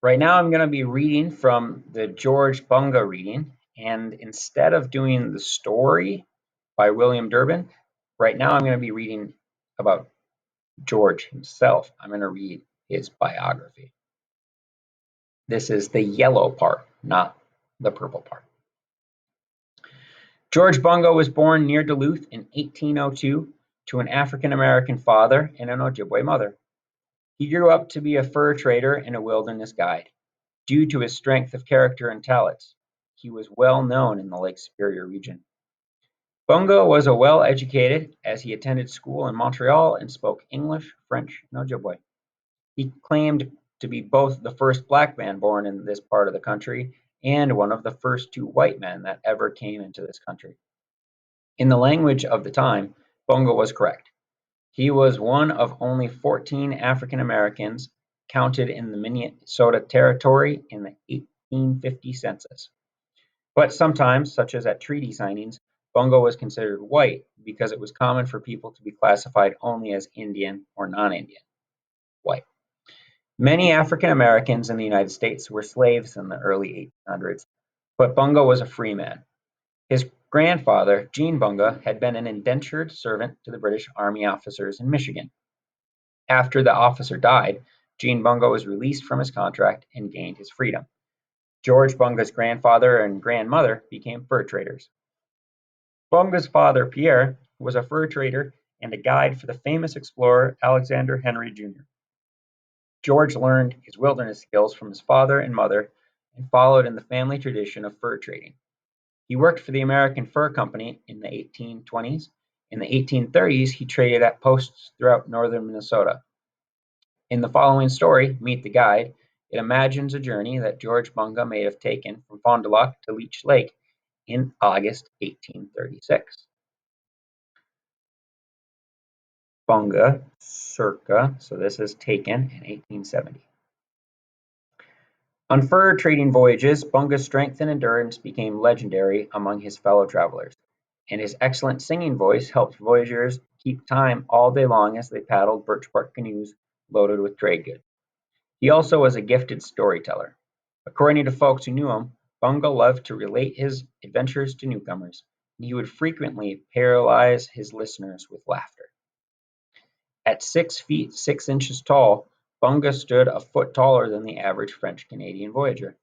Right now, I'm going to be reading from the George Bonga reading, and instead of doing the story by William Durbin, right now I'm going to be reading about George himself. I'm going to read his biography. This is the yellow part, not the purple part. George Bonga was born near Duluth in 1802 to an African American father and an Ojibwe mother. He grew up to be a fur trader and a wilderness guide. Due to his strength of character and talents, he was well known in the Lake Superior region. Bonga was a well-educated as he attended school in Montreal and spoke English, French, and Ojibwe. He claimed to be both the first black man born in this part of the country and one of the first two white men that ever came into this country. In the language of the time, Bonga was correct. He was one of only 14 African Americans counted in the Minnesota Territory in the 1850 census. But sometimes, such as at treaty signings, Bonga was considered white because it was common for people to be classified only as Indian or non-Indian white. Many African Americans in the United States were slaves in the early 1800s, but Bonga was a free man. His grandfather, Jean Bonga, had been an indentured servant to the British Army officers in Michigan. After the officer died, Jean Bonga was released from his contract and gained his freedom. George Bonga's grandfather and grandmother became fur traders. Bonga's father, Pierre, was a fur trader and a guide for the famous explorer Alexander Henry Jr. George learned his wilderness skills from his father and mother and followed in the family tradition of fur trading. He worked for the American Fur Company in the 1820s. In the 1830s, he traded at posts throughout northern Minnesota. In the following story, Meet the Guide, it imagines a journey that George Bonga may have taken from Fond du Lac to Leech Lake in August 1836. Bonga, circa, so this is taken in 1870. On fur trading voyages, Bonga's strength and endurance became legendary among his fellow travelers, and his excellent singing voice helped voyagers keep time all day long as they paddled birch bark canoes loaded with trade goods. He also was a gifted storyteller. According to folks who knew him, Bonga loved to relate his adventures to newcomers, and he would frequently paralyze his listeners with laughter. At 6 feet 6 inches tall, Bonga stood a foot taller than the average French-Canadian voyager.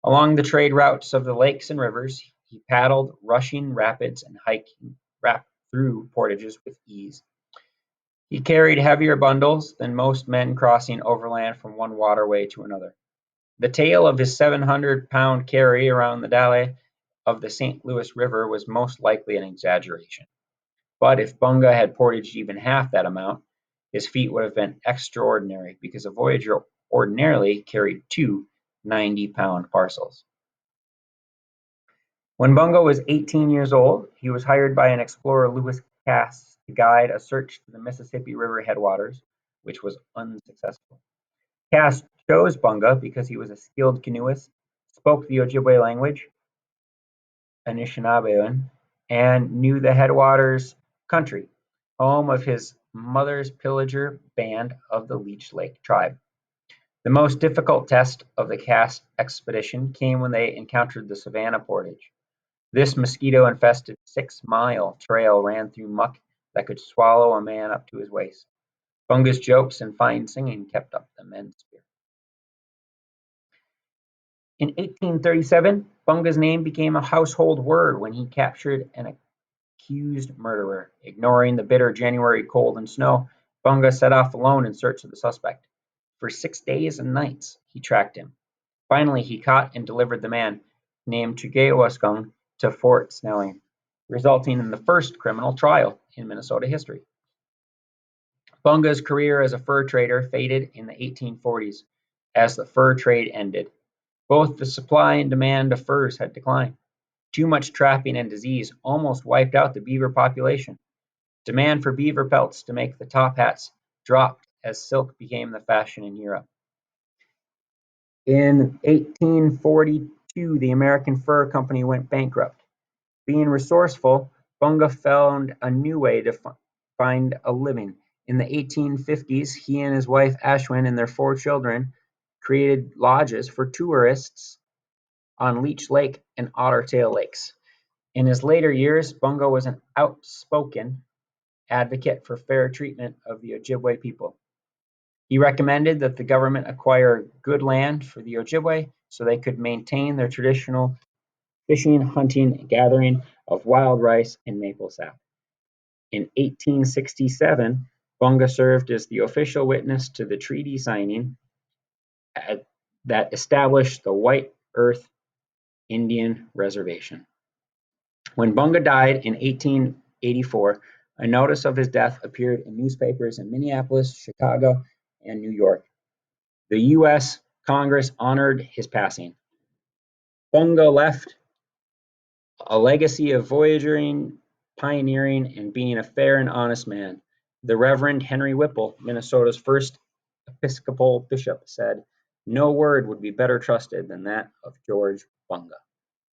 Along the trade routes of the lakes and rivers, he paddled rushing rapids and hiking through portages with ease. He carried heavier bundles than most men crossing overland from one waterway to another. The tale of his 700-pound carry around the Dalles of the St. Louis River was most likely an exaggeration. But if Bonga had portaged even half that amount, his feat would have been extraordinary because a voyager ordinarily carried two 90-pound parcels. When Bonga was 18 years old, he was hired by an explorer, Lewis Cass, to guide a search to the Mississippi River headwaters, which was unsuccessful. Cass chose Bonga because he was a skilled canoeist, spoke the Ojibwe language, Anishinaabemowin, and knew the headwaters country, home of his mother's pillager band of the Leech Lake tribe. The most difficult test of the Cass expedition came when they encountered the Savannah Portage. This mosquito-infested 6-mile trail ran through muck that could swallow a man up to his waist. Bonga's jokes and fine singing kept up the men's spirit. In 1837, Bonga's name became a household word when he captured an accused murderer. Ignoring the bitter January cold and snow, Bonga set off alone in search of the suspect. For 6 days and nights, he tracked him. Finally, he caught and delivered the man, named Chugewasgung, to Fort Snelling, resulting in the first criminal trial in Minnesota history. Bonga's career as a fur trader faded in the 1840s as the fur trade ended. Both the supply and demand of furs had declined. Too much trapping and disease almost wiped out the beaver population. Demand for beaver pelts to make the top hats dropped as silk became the fashion in Europe. In 1842, the American Fur Company went bankrupt. Being resourceful, Bonga found a new way to find a living. In the 1850s, he and his wife Ashwin and their 4 children created lodges for tourists on Leech Lake and Ottertail Lakes. In his later years, Bonga was an outspoken advocate for fair treatment of the Ojibwe people. He recommended that the government acquire good land for the Ojibwe so they could maintain their traditional fishing, hunting, and gathering of wild rice and maple sap. In 1867, Bonga served as the official witness to the treaty signing that established the White Earth Indian Reservation. When Bonga died in 1884, a notice of his death appeared in newspapers in Minneapolis, Chicago, and New York. The U.S. Congress honored his passing. Bonga left a legacy of voyaging, pioneering, and being a fair and honest man. The Reverend Henry Whipple, Minnesota's first Episcopal bishop, said, "No word would be better trusted than that of George Bonga."